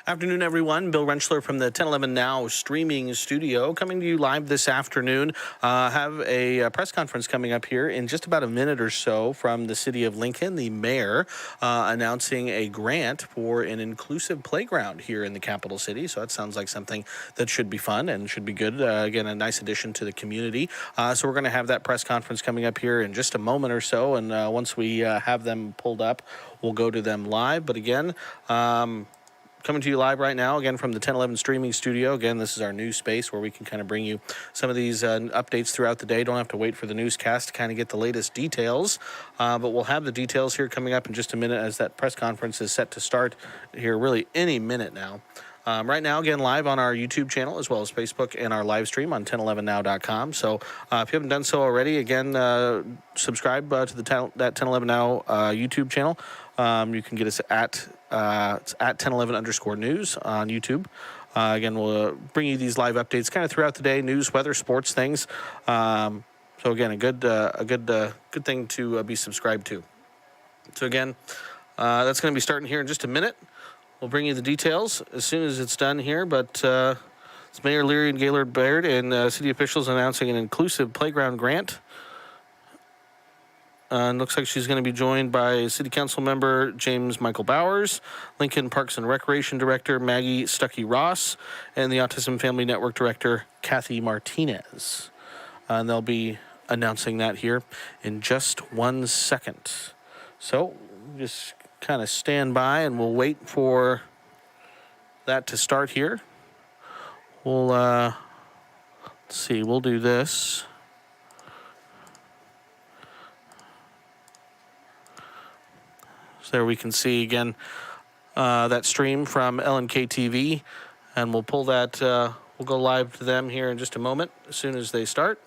Afternoon, everyone. Bill Rentschler from the 1011 Now streaming studio coming to you live this afternoon. Have a press conference coming up here in just about a minute or so from the city of Lincoln. The mayor announcing a grant for an inclusive playground here in the capital city. So that sounds like something that should be fun and should be good. Again, a nice addition to the community. So we're going to have that press conference coming up here in just a moment or so. And once we have them pulled up, we'll go to them live. But again, coming to you live right now, again, from the 1011 streaming studio. Again, this is our news space where we can kind of bring you some of these updates throughout the day. Don't have to wait for the newscast to kind of get the latest details. But we'll have the details here coming up in just a minute as that press conference is set to start here really any minute now. Right now, again, live on our YouTube channel as well as Facebook and our live stream on 1011now.com. So if you haven't done so already, again, subscribe to that 1011 Now YouTube channel. You can get us at it's at 1011_news on YouTube. Again, we'll bring you these live updates kind of throughout the day, news, weather, sports, things. So again, a good thing to be subscribed to. So again, that's going to be starting here in just a minute. We'll bring you the details as soon as it's done here, but it's Mayor Leirion, Gaylor, Baird, and city officials announcing an inclusive playground grant. And looks like she's going to be joined by City Council member James Michael Bowers, Lincoln Parks and Recreation Director Maggie Stuckey-Ross, and the Autism Family Network Director Kathy Martinez. And they'll be announcing that here in just 1 second. So just kind of stand by and we'll wait for that to start here. We'll let's see, we'll do this. So there we can see again that stream from KGIN-TV, and we'll pull that, we'll go live to them here in just a moment as soon as they start.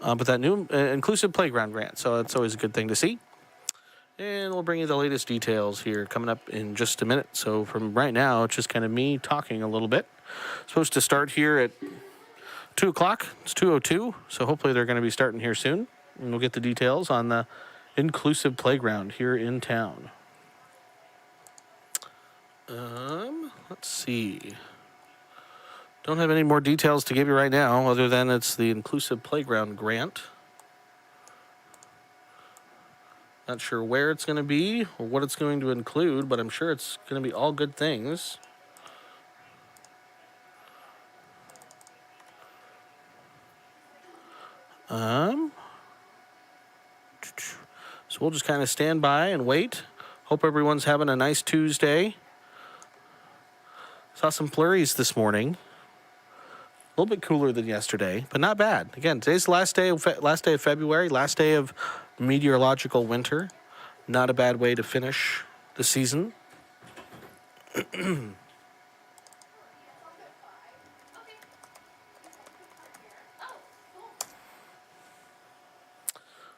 But that new inclusive playground grant, so that's always a good thing to see. And we'll bring you the latest details here coming up in just a minute. So from right now, it's just kind of me talking a little bit. Supposed to start here at 2 o'clock. It's 2:02, so hopefully they're going to be starting here soon. And we'll get the details on the inclusive playground here in town. Let's see. Don't have any more details to give you right now other than it's the inclusive playground grant. Not sure where it's going to be or what it's going to include, but I'm sure it's going to be all good things. So we'll just kind of stand by and wait. Hope everyone's having a nice Tuesday. Saw some flurries this morning. A little bit cooler than yesterday, but not bad. Again, today's the last day of February, last day of meteorological winter. Not a bad way to finish the season.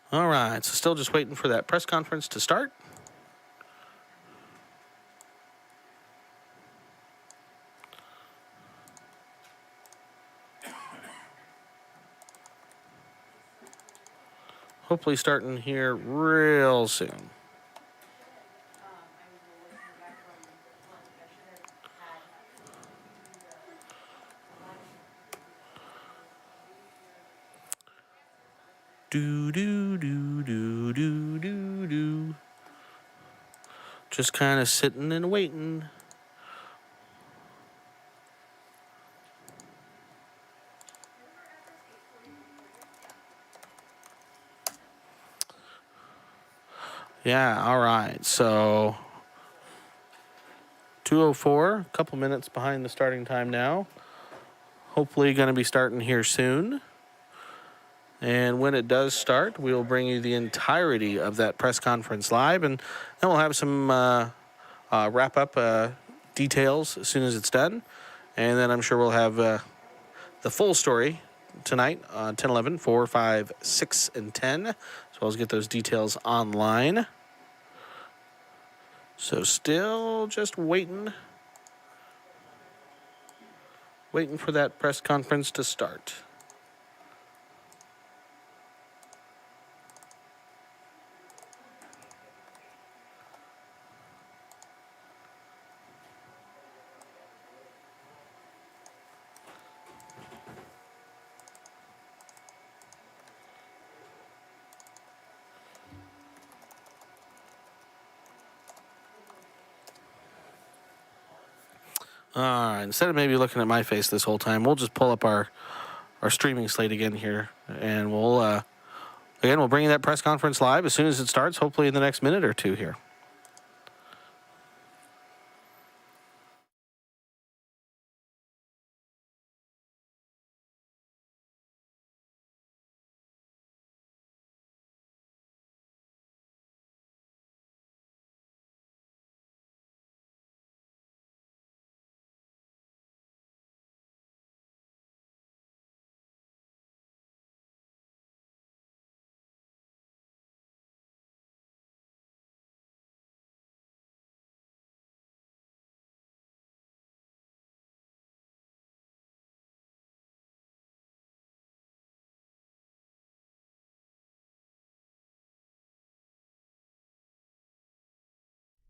All right, so still just waiting for that press conference to start. Hopefully starting here real soon. Do. Just kind of sitting and waiting. Yeah, all right. So 2:04, a couple minutes behind the starting time now. Hopefully going to be starting here soon. And when it does start, we'll bring you the entirety of that press conference live, and then we'll have some wrap-up details as soon as it's done. And then I'm sure we'll have the full story tonight on 1011, 4, 5, 6, and 10, as well as get those details online. So still just waiting for that press conference to start. Instead of maybe looking at my face this whole time, we'll just pull up our streaming slate again here, and we'll bring you that press conference live as soon as it starts, hopefully in the next minute or two here.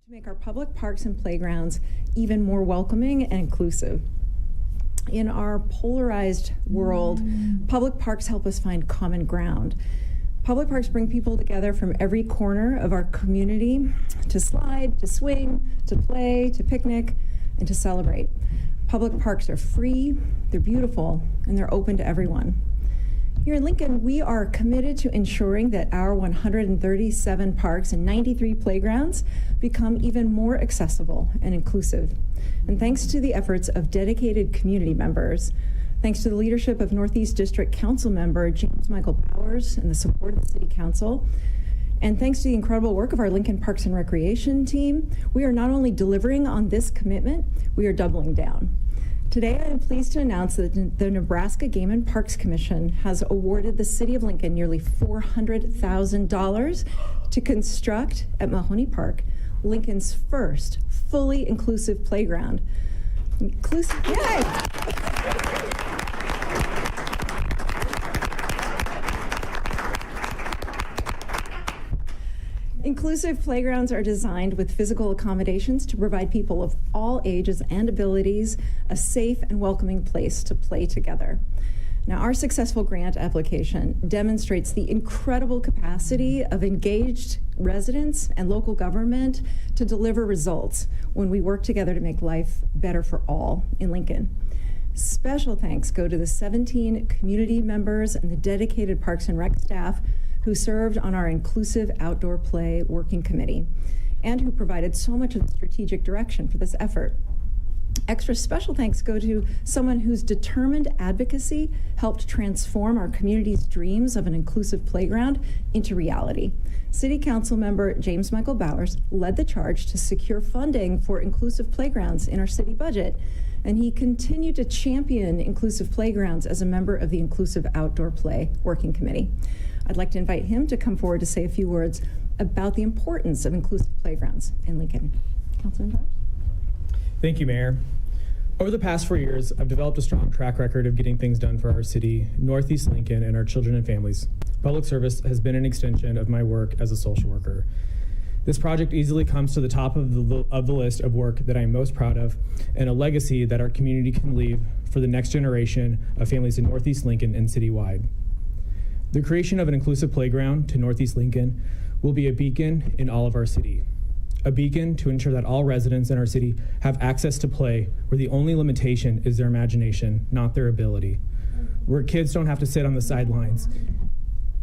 To make our public parks and playgrounds even more welcoming and inclusive. In our polarized world, public parks help us find common ground. Public parks bring people together from every corner of our community to slide, to swing, to play, to picnic, and to celebrate. Public parks are free, they're beautiful, and they're open to everyone. Here in Lincoln, we are committed to ensuring that our 137 parks and 93 playgrounds become even more accessible and inclusive. And thanks to the efforts of dedicated community members, thanks to the leadership of Northeast District Council member James Michael Bowers and the support of the City Council, and thanks to the incredible work of our Lincoln Parks and Recreation team, we are not only delivering on this commitment, we are doubling down. Today, I am pleased to announce that the Nebraska Game and Parks Commission has awarded the City of Lincoln nearly $400,000 to construct at Mahoney Park Lincoln's first fully inclusive playground. Yay! Inclusive playgrounds are designed with physical accommodations to provide people of all ages and abilities a safe and welcoming place to play together. Now, our successful grant application demonstrates the incredible capacity of engaged residents and local government to deliver results when we work together to make life better for all in Lincoln. Special thanks go to the 17 community members and the dedicated Parks and Rec staff who served on our Inclusive Outdoor Play Working Committee and who provided so much of the strategic direction for this effort. Extra special thanks go to someone whose determined advocacy helped transform our community's dreams of an inclusive playground into reality. City Council member James Michael Bowers led the charge to secure funding for inclusive playgrounds in our city budget, and he continued to champion inclusive playgrounds as a member of the Inclusive Outdoor Play Working Committee. I'd like to invite him to come forward to say a few words about the importance of inclusive playgrounds in Lincoln. Councilman Bowers? Thank you, Mayor. Over the past 4 years, I've developed a strong track record of getting things done for our city, Northeast Lincoln, and our children and families. Public service has been an extension of my work as a social worker. This project easily comes to the top of the list of work that I'm most proud of, and a legacy that our community can leave for the next generation of families in Northeast Lincoln and citywide. The creation of an inclusive playground to Northeast Lincoln will be a beacon in all of our city. A beacon to ensure that all residents in our city have access to play where the only limitation is their imagination, not their ability. Where kids don't have to sit on the sidelines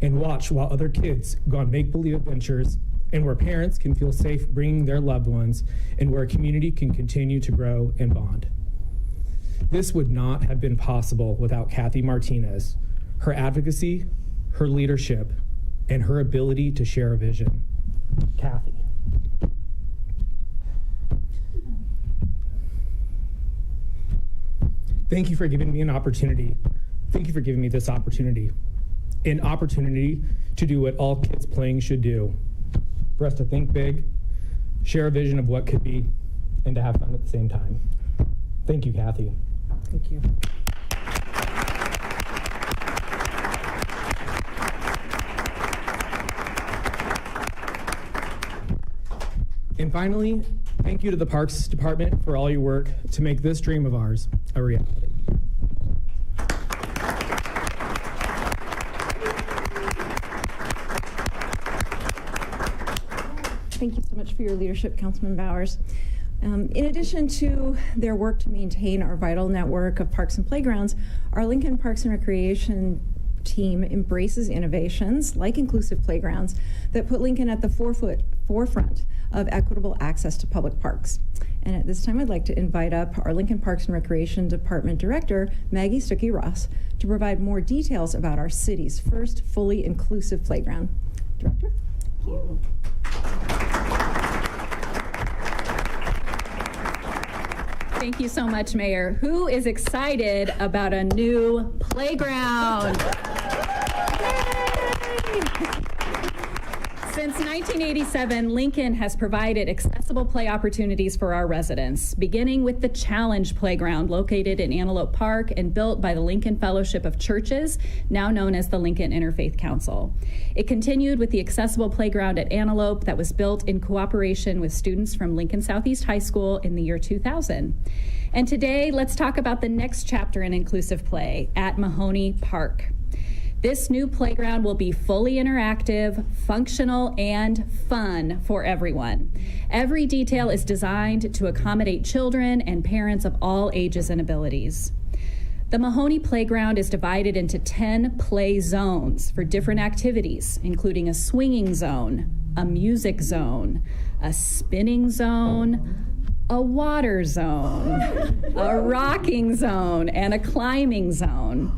and watch while other kids go on make-believe adventures, and where parents can feel safe bringing their loved ones, and where a community can continue to grow and bond. This would not have been possible without Kathy Martinez, her advocacy, her leadership, and her ability to share a vision. Kathy. Thank you for giving me an opportunity. Thank you for giving me this opportunity. An opportunity to do what all kids playing should do. For us to think big, share a vision of what could be, and to have fun at the same time. Thank you, Kathy. Thank you. And finally, thank you to the Parks Department for all your work to make this dream of ours a reality. Thank you so much for your leadership, Councilman Bowers. In addition to their work to maintain our vital network of parks and playgrounds, our Lincoln Parks and Recreation team embraces innovations like inclusive playgrounds that put Lincoln at the forefront of equitable access to public parks. And at this time, I'd like to invite up our Lincoln Parks and Recreation Department Director, Maggie Stuckey-Ross, to provide more details about our city's first fully inclusive playground. Director? Thank you. Thank you so much, Mayor. Who is excited about a new playground? Since 1987, Lincoln has provided accessible play opportunities for our residents, beginning with the Challenge Playground located in Antelope Park and built by the Lincoln Fellowship of Churches, now known as the Lincoln Interfaith Council. It continued with the Accessible Playground at Antelope that was built in cooperation with students from Lincoln Southeast High School in the year 2000. And today, let's talk about the next chapter in inclusive play at Mahoney Park. This new playground will be fully interactive, functional, and fun for everyone. Every detail is designed to accommodate children and parents of all ages and abilities. The Mahoney Playground is divided into 10 play zones for different activities, including a swinging zone, a music zone, a spinning zone, a water zone, a rocking zone, and a climbing zone.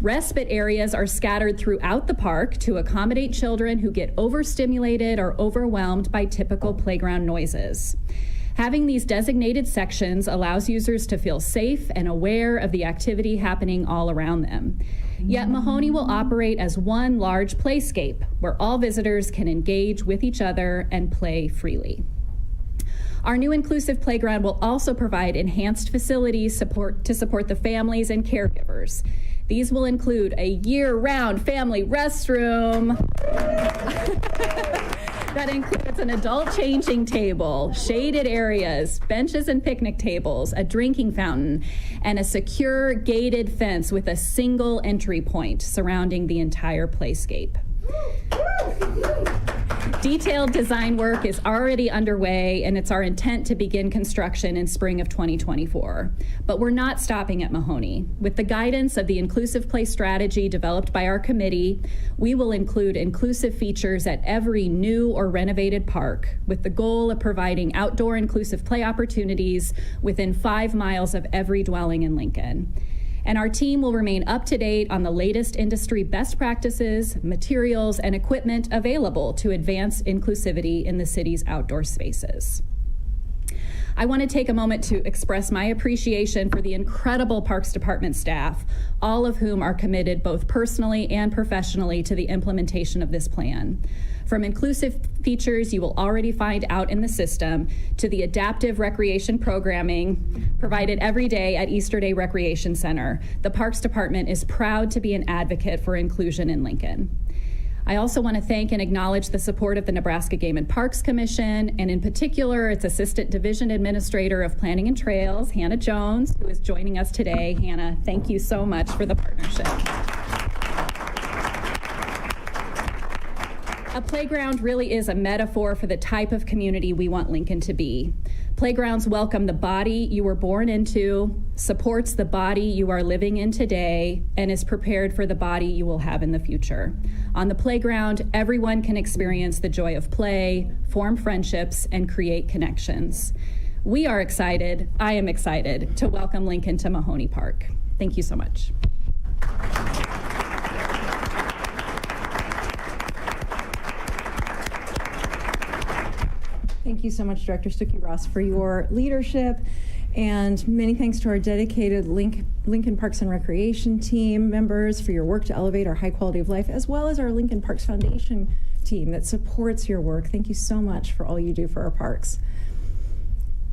Respite areas are scattered throughout the park to accommodate children who get overstimulated or overwhelmed by typical playground noises. Having these designated sections allows users to feel safe and aware of the activity happening all around them. Yet Mahoney will operate as one large playscape where all visitors can engage with each other and play freely. Our new inclusive playground will also provide enhanced facilities to support the families and caregivers. These will include a year-round family restroom that includes an adult changing table, shaded areas, benches and picnic tables, a drinking fountain, and a secure gated fence with a single entry point surrounding the entire playscape. Detailed design work is already underway, and it's our intent to begin construction in spring of 2024. But we're not stopping at Mahoney. With the guidance of the Inclusive Play Strategy developed by our committee, we will include inclusive features at every new or renovated park, with the goal of providing outdoor inclusive play opportunities within 5 miles of every dwelling in Lincoln. And our team will remain up to date on the latest industry best practices, materials, and equipment available to advance inclusivity in the city's outdoor spaces. I want to take a moment to express my appreciation for the incredible Parks Department staff, all of whom are committed both personally and professionally to the implementation of this plan. From inclusive features you will already find out in the system to the adaptive recreation programming provided every day at Easter Day Recreation Center, the Parks Department is proud to be an advocate for inclusion in Lincoln. I also want to thank and acknowledge the support of the Nebraska Game and Parks Commission, and in particular, its Assistant Division Administrator of Planning and Trails, Hannah Jones, who is joining us today. Hannah, thank you so much for the partnership. A playground really is a metaphor for the type of community we want Lincoln to be. Playgrounds welcome the body you were born into, supports the body you are living in today, and is prepared for the body you will have in the future. On the playground, everyone can experience the joy of play, form friendships, and create connections. We are excited, I am excited, to welcome Lincoln to Mahoney Park. Thank you so much. Thank you so much, Director Stuckey-Ross, for your leadership, and many thanks to our dedicated Lincoln Parks and Recreation team members for your work to elevate our high quality of life, as well as our Lincoln Parks Foundation team that supports your work. Thank you so much for all you do for our parks.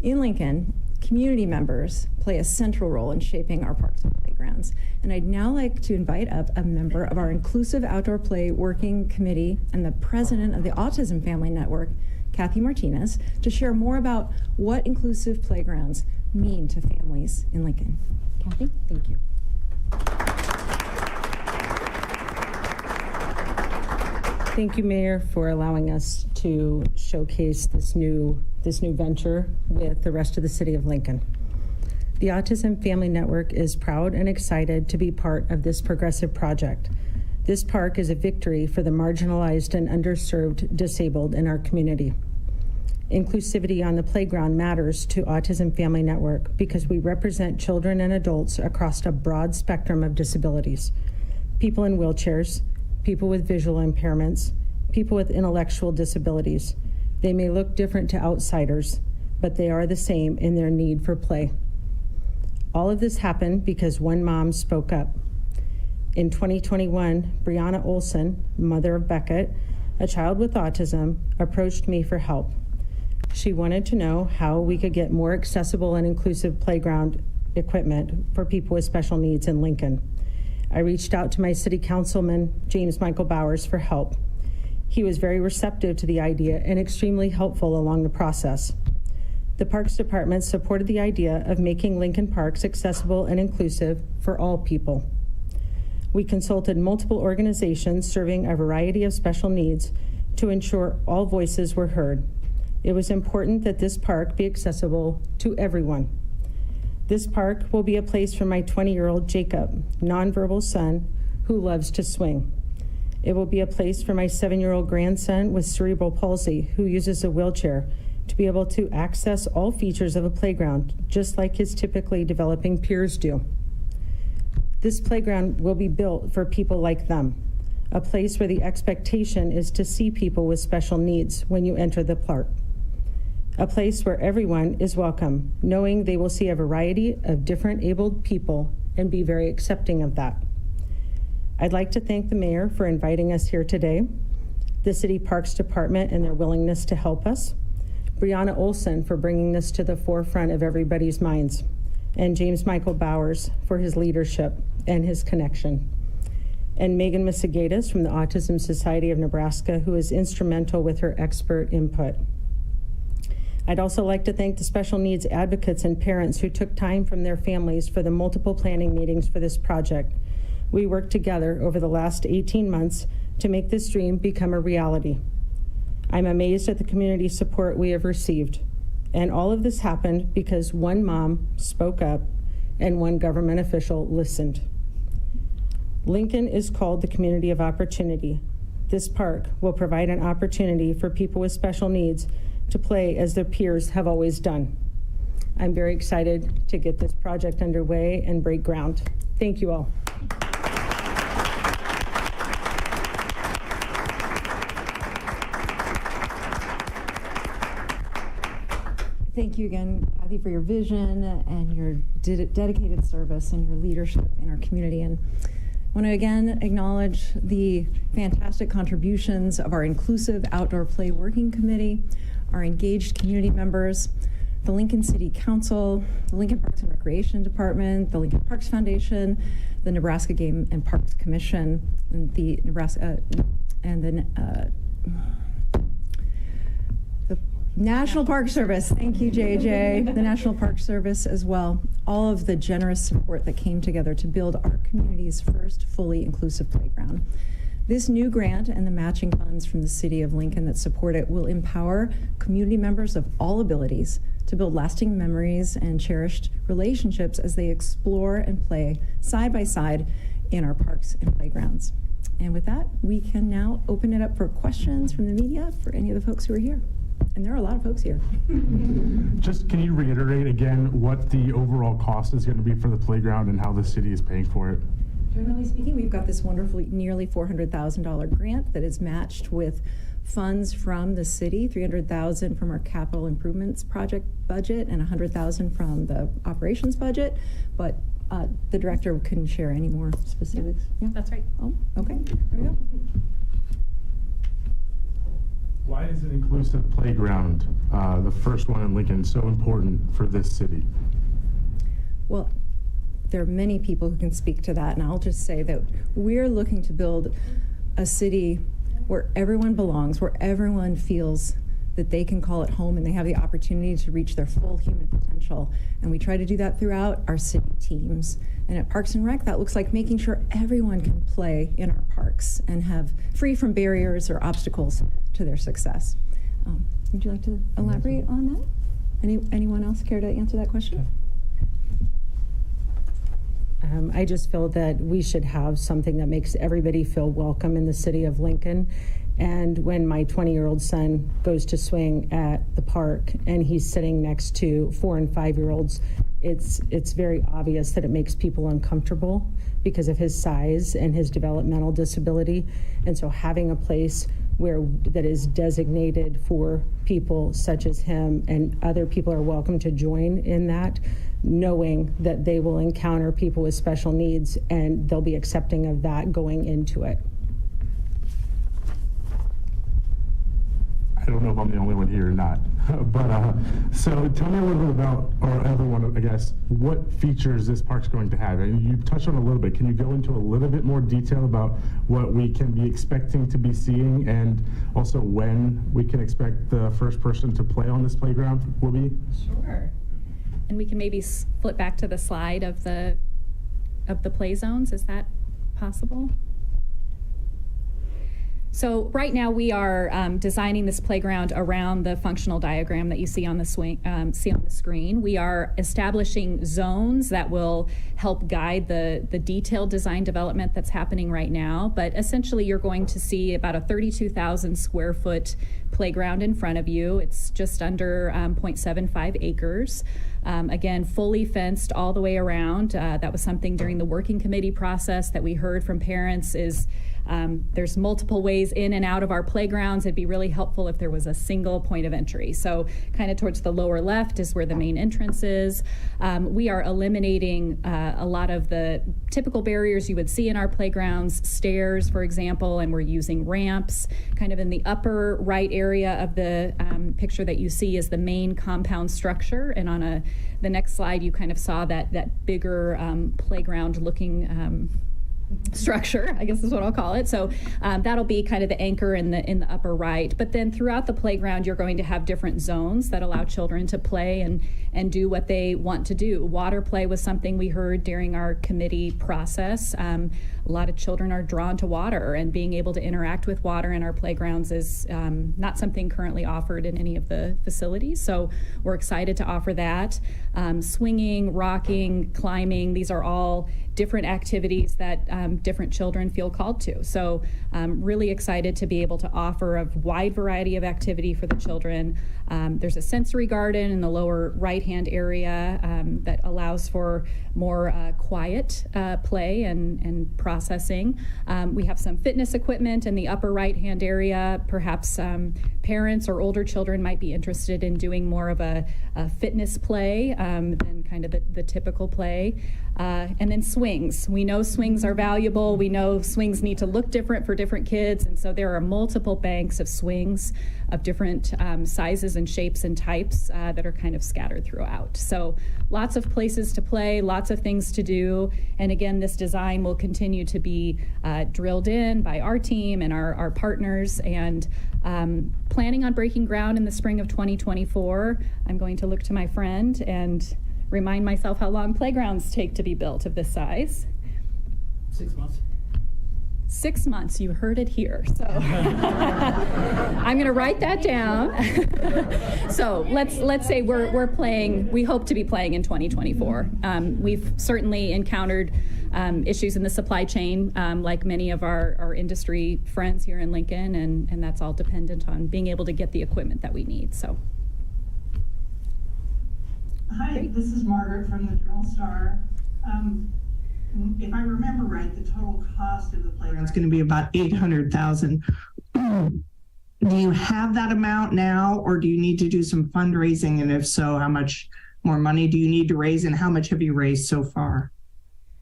In Lincoln, community members play a central role in shaping our parks and playgrounds. And I'd now like to invite up a member of our Inclusive Outdoor Play Working Committee and the president of the Autism Family Network, Kathy Martinez, to share more about what inclusive playgrounds mean to families in Lincoln. Kathy, thank you. Thank you, Mayor, for allowing us to showcase this new this new venture with the rest of the city of Lincoln. The Autism Family Network is proud and excited to be part of this progressive project. This park is a victory for the marginalized and underserved disabled in our community. Inclusivity on the playground matters to Autism Family Network because we represent children and adults across a broad spectrum of disabilities. People in wheelchairs, people with visual impairments, people with intellectual disabilities. They may look different to outsiders, but they are the same in their need for play. All of this happened because one mom spoke up. In 2021, Brianna Olson, mother of Beckett, a child with autism, approached me for help. She wanted to know how we could get more accessible and inclusive playground equipment for people with special needs in Lincoln. I reached out to my city councilman, James Michael Bowers, for help. He was very receptive to the idea and extremely helpful along the process. The Parks Department supported the idea of making Lincoln Parks accessible and inclusive for all people. We consulted multiple organizations serving a variety of special needs to ensure all voices were heard. It was important that this park be accessible to everyone. This park will be a place for my 20-year-old Jacob, nonverbal son who loves to swing. It will be a place for my 7-year-old grandson with cerebral palsy who uses a wheelchair to be able to access all features of a playground, just like his typically developing peers do. This playground will be built for people like them, a place where the expectation is to see people with special needs when you enter the park. A place where everyone is welcome, knowing they will see a variety of different abled people and be very accepting of that. I'd like to thank the mayor for inviting us here today, the City Parks Department and their willingness to help us, Brianna Olson for bringing this to the forefront of everybody's minds, and James Michael Bowers for his leadership and his connection, and Megan Misigatis from the Autism Society of Nebraska, who is instrumental with her expert input. I'd also like to thank the special needs advocates and parents who took time from their families for the multiple planning meetings for this project. We worked together over the last 18 months to make this dream become a reality. I'm amazed at the community support we have received. And all of this happened because one mom spoke up and one government official listened. Lincoln is called the community of opportunity. This park will provide an opportunity for people with special needs to play as their peers have always done. I'm very excited to get this project underway and break ground. Thank you all. Thank you again, Kathy, for your vision and your dedicated service and your leadership in our community. And I want to again acknowledge the fantastic contributions of our Inclusive Outdoor Play Working Committee, our engaged community members, the Lincoln City Council, the Lincoln Parks and Recreation Department, the Lincoln Parks Foundation, the Nebraska Game and Parks Commission, and the Nebraska the National Park Service. Thank you, JJ. The National Park Service as well. All of the generous support that came together to build our community's first fully inclusive playground. This new grant and the matching funds from the City of Lincoln that support it will empower community members of all abilities to build lasting memories and cherished relationships as they explore and play side by side in our parks and playgrounds. And with that, we can now open it up for questions from the media for any of the folks who are here. And there are a lot of folks here. Just can you reiterate again what the overall cost is going to be for the playground and how the city is paying for it? Generally speaking, we've got this wonderful nearly $400,000 grant that is matched with funds from the city, $300,000 from our capital improvements project budget and $100,000 from the operations budget. But the director couldn't share any more specifics. Yeah, That's right. Oh, okay. There we go. Why is an inclusive playground, the first one in Lincoln, so important for this city? Well, there are many people who can speak to that, and I'll just say that we're looking to build a city where everyone belongs, where everyone feels that they can call it home and they have the opportunity to reach their full human potential. And we try to do that throughout our city teams. And at Parks and Rec, that looks like making sure everyone can play in our parks and have free from barriers or obstacles to their success. Would you like to elaborate on that? Anyone else care to answer that question? I just feel that we should have something that makes everybody feel welcome in the city of Lincoln. And when my 20-year-old son goes to swing at the park and he's sitting next to 4- and 5-year-olds, it's very obvious that it makes people uncomfortable because of his size and his developmental disability. And so having a place that is designated for people such as him, and other people are welcome to join in that, knowing that they will encounter people with special needs and they'll be accepting of that going into it. I don't know if I'm the only one here or not, but so tell me a little bit about, or everyone, I guess, what features this park's going to have. And you touched on a little bit. Can you go into a little bit more detail about what we can be expecting to be seeing, and also when we can expect the first person to play on this playground will be? Sure. And we can maybe flip back to the slide of the play zones. Is that possible? So right now we are designing this playground around the functional diagram that you see on the screen. We are establishing zones that will help guide the detailed design development that's happening right now. But essentially you're going to see about a 32,000 square foot playground in front of you. It's just under 0.75 acres. Again, fully fenced all the way around. That was something during the working committee process that we heard from parents is there's multiple ways in and out of our playgrounds. It'd be really helpful if there was a single point of entry. So kind of towards the lower left is where the main entrance is. We are eliminating a lot of the typical barriers you would see in our playgrounds, stairs, for example, and we're using ramps. Kind of in the upper right area of the picture that you see is the main compound structure. And on the next slide, you kind of saw that bigger playground looking structure, I guess is what I'll call it. So that'll be kind of the anchor in the upper right. But then throughout the playground, you're going to have different zones that allow children to play and do what they want to do. Water play was something we heard during our committee process. A lot of children are drawn to water, and being able to interact with water in our playgrounds is not something currently offered in any of the facilities. So we're excited to offer that. Swinging, rocking, climbing, these are all different activities that different children feel called to. So really excited to be able to offer a wide variety of activity for the children. There's a sensory garden in the lower right-hand area that allows for more quiet play and processing. We have some fitness equipment in the upper right-hand area. Perhaps parents or older children might be interested in doing more of a fitness play than kind of the typical play. And then swings. We know swings are valuable. We know swings need to look different for different kids. And so there are multiple banks of swings of different sizes and shapes and types that are kind of scattered throughout. So lots of places to play, lots of things to do. And again, this design will continue to be drilled in by our team and our partners, and planning on breaking ground in the spring of 2024. I'm going to look to my friend and remind myself how long playgrounds take to be built of this size. 6 months. 6 months, you heard it here. So I'm going to write that down. So let's say we're playing, we hope to be playing in 2024. We've certainly encountered issues in the supply chain, like many of our industry friends here in Lincoln, and that's all dependent on being able to get the equipment that we need. So. Hi, this is Margaret from the Journal-Star. If I remember right, the total cost of the playground is going to be about $800,000. Do you have that amount now, or do you need to do some fundraising? And if so, how much more money do you need to raise, and how much have you raised so far?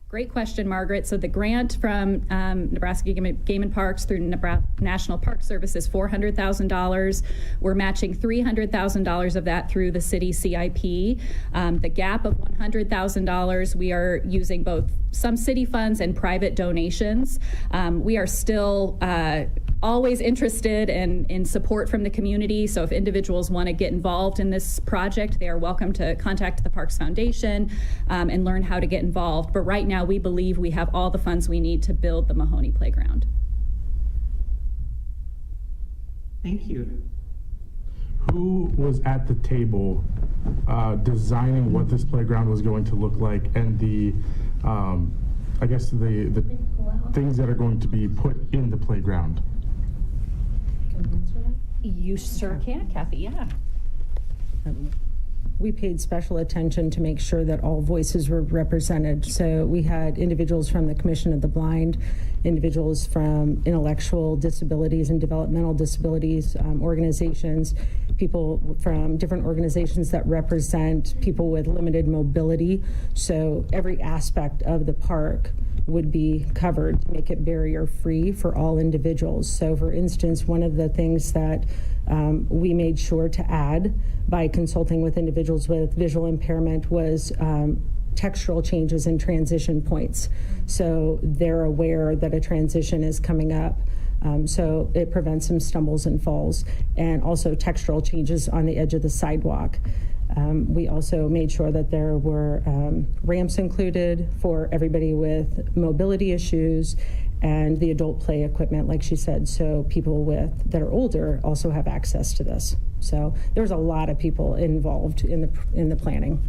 Great question, Margaret. So the grant from Nebraska Game and Parks through Nebraska National Park Service is $400,000. We're matching $300,000 of that through the city CIP. The gap of $100,000, we are using both some city funds and private donations. We are still always interested in support from the community. So if individuals want to get involved in this project, they are welcome to contact the Parks Foundation and learn how to get involved. But right now, we believe we have all the funds we need to build the Mahoney Playground. Thank you. who was at the table designing what this playground was going to look like, and the I guess the things that are going to be put in the playground? You sure can, Kathy, yeah. We paid special attention to make sure that all voices were represented. So we had individuals from the Commission of the Blind, individuals from intellectual disabilities and developmental disabilities organizations, people from different organizations that represent people with limited mobility. So every aspect of the park would be covered to make it barrier-free for all individuals. So for instance, one of the things that we made sure to add by consulting with individuals with visual impairment was textural changes and transition points. So they're aware that a transition is coming up. So it prevents some stumbles and falls, and also textural changes on the edge of the sidewalk. We also made sure that there were ramps included for everybody with mobility issues, and the adult play equipment, like she said, so people that are older also have access to this. So there's a lot of people involved in the planning.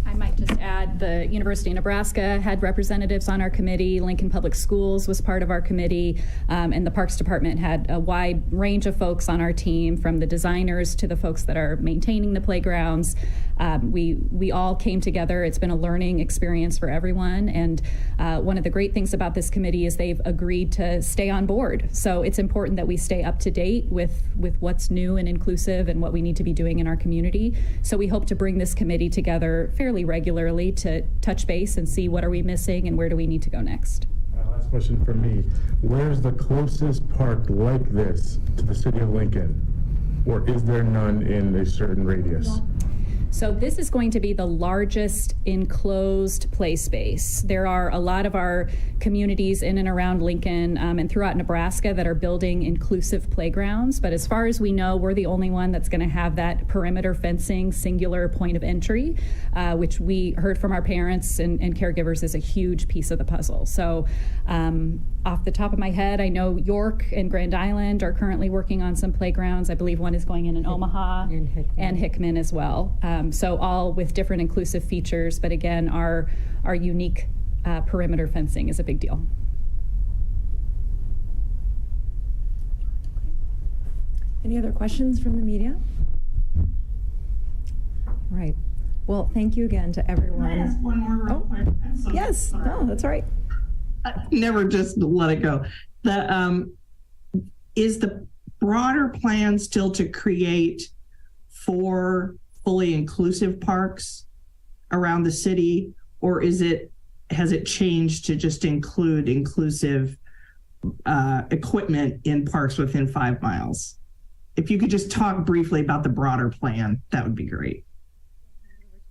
I might just add the University of Nebraska had representatives on our committee, Lincoln Public Schools was part of our committee, and the Parks Department had a wide range of folks on our team, from the designers to the folks that are maintaining the playgrounds. We all came together. It's been a learning experience for everyone, and one of the great things about this committee is they've agreed to stay on board. So it's important that we stay up to date with what's new and inclusive and what we need to be doing in our community. So we hope to bring this committee together fairly regularly to touch base and see what are we missing and where do we need to go next. Last question from me. Where's the closest park like this to the city of Lincoln? Or is there none in a certain radius? So this is going to be the largest enclosed play space. There are a lot of our communities in and around Lincoln and throughout Nebraska that are building inclusive playgrounds. But as far as we know, we're the only one that's going to have that perimeter fencing singular point of entry, which we heard from our parents and caregivers is a huge piece of the puzzle. So off the top of my head, I know York and Grand Island are currently working on some playgrounds. I believe one is going in Omaha and Hickman as well. So all with different inclusive features, but again, our unique perimeter fencing is a big deal. Any other questions from the media? All right. Well, thank you again to everyone. Can I ask one more real quick? I'm so Yes. sorry. No, that's all right. Never just let it go. Is the broader plan still to create 4 fully inclusive parks around the city, or has it changed to just include inclusive equipment in parks within 5 miles? If you could just talk briefly about the broader plan, that would be great.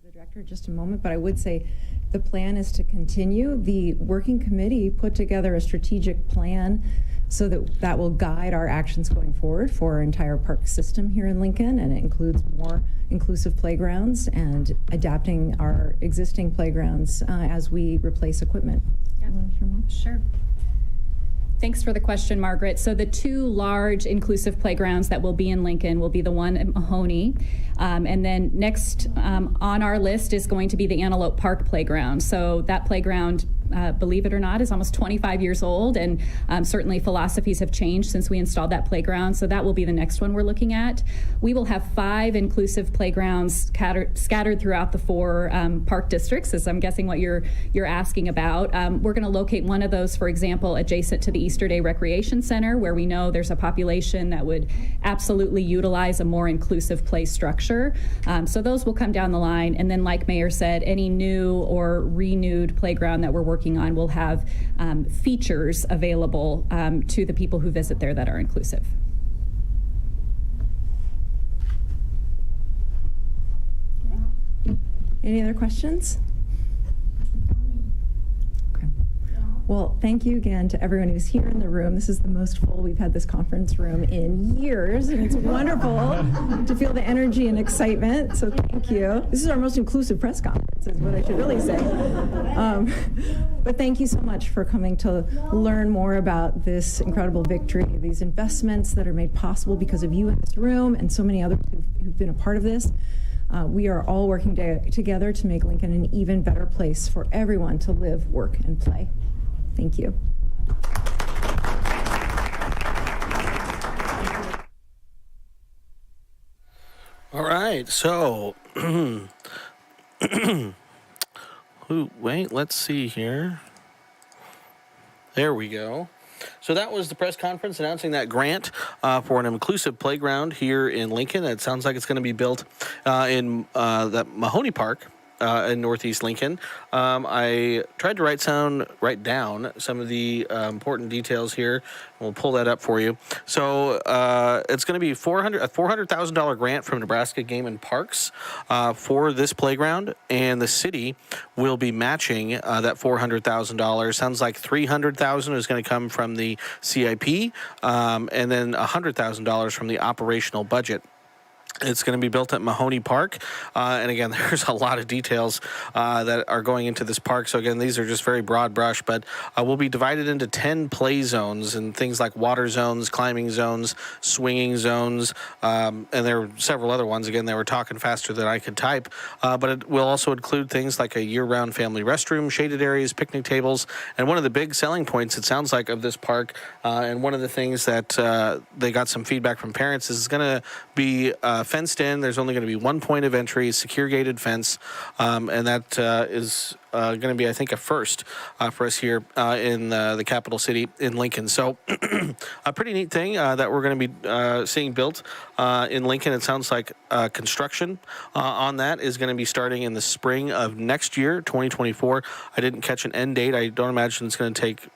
The director, just a moment, but I would say the plan is to continue. The working committee put together a strategic plan so that will guide our actions going forward for our entire park system here in Lincoln, and it includes more inclusive playgrounds and adapting our existing playgrounds as we replace equipment. Yeah. Sure. Thanks for the question, Margaret. So the 2 large inclusive playgrounds that will be in Lincoln will be the one at Mahoney, and then next on our list is going to be the Antelope Park Playground. So that playground, believe it or not, is almost 25 years old, and certainly philosophies have changed since we installed that playground. So that will be the next one we're looking at. We will have 5 inclusive playgrounds scattered throughout the 4 park districts, as I'm guessing what you're asking about. We're going to locate one of those, for example, adjacent to the Easter Day Recreation Center, where we know there's a population that would absolutely utilize a more inclusive play structure. So those will come down the line. And then, like Mayor said, any new or renewed playground that we're working on will have features available to the people who visit there that are inclusive. Any other questions? Okay. Well, thank you again to everyone who's here in the room. This is the most full we've had this conference room in years, and it's wonderful to feel the energy and excitement, so thank you. This is our most inclusive press conference, is what I should really say. But thank you so much for coming to learn more about this incredible victory, these investments that are made possible because of you in this room and so many others who've been a part of this. We are all working together to make Lincoln an even better place for everyone to live, work, and play. Thank you. All right, so wait, let's see here. There we go. So that was the press conference announcing that grant for an inclusive playground here in Lincoln. It sounds like it's going to be built in that Mahoney Park in Northeast Lincoln. I tried to write down some of the important details here. We'll pull that up for you. So it's going to be a $400,000 grant from Nebraska Game and Parks for this playground, and the city will be matching that $400,000. Sounds like $300,000 is going to come from the CIP, and then $100,000 from the operational budget. It's going to be built at Mahoney Park. And again, there's a lot of details that are going into this park. So again, these are just very broad brush, but we'll be divided into 10 play zones and things like water zones, climbing zones, swinging zones, and there are several other ones. Again, they were talking faster than I could type, but it will also include things like a year-round family restroom, shaded areas, picnic tables, and one of the big selling points, it sounds like, of this park, and one of the things that they got some feedback from parents is it's going to be fenced in. There's only going to be one point of entry, secure gated fence, and that is going to be, I think, a first for us here in the capital city in Lincoln. So a pretty neat thing that we're going to be seeing built in Lincoln. It sounds like construction on that is going to be starting in the spring of next year, 2024. I didn't catch an end date. I don't imagine it's going to take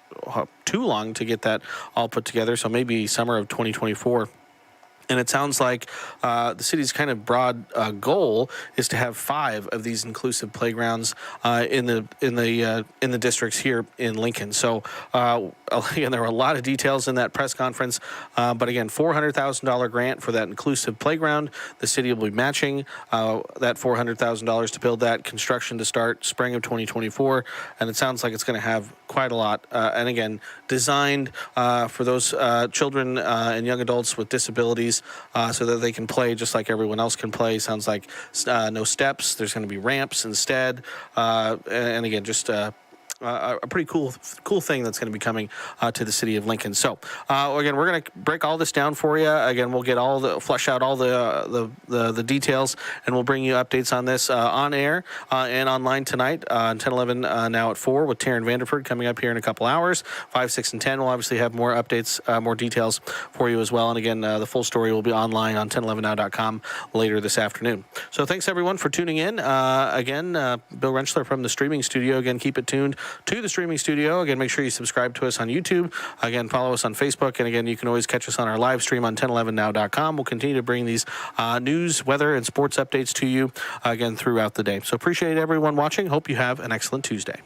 too long to get that all put together, so maybe summer of 2024. And it sounds like the city's kind of broad goal is to have 5 of these inclusive playgrounds in the districts here in Lincoln. So again, there were a lot of details in that press conference, but again, $400,000 grant for that inclusive playground. The city will be matching that $400,000 to build that. Construction to start spring of 2024, and it sounds like it's going to have quite a lot. And again, designed for those children and young adults with disabilities. So that they can play just like everyone else can play. Sounds like no steps. There's going to be ramps instead. And again, just a pretty cool thing that's going to be coming to the city of Lincoln. So again, we're going to break all this down for you. Again, we'll get flesh out all the details, and we'll bring you updates on this on air and online tonight on 10/11 now at 4 with Taryn Vanderford coming up here in a couple hours. 5, 6, and 10 we'll obviously have more updates, more details for you as well. And again, the full story will be online on 1011now.com later this afternoon. So thanks everyone for tuning in. Again, Bill Rentschler from the streaming studio. Again, keep it tuned to the streaming studio. Again, make sure you subscribe to us on YouTube. Again, follow us on Facebook. And again, you can always catch us on our live stream on 1011now.com. We'll continue to bring these news, weather, and sports updates to you again throughout the day. So appreciate everyone watching. Hope you have an excellent Tuesday.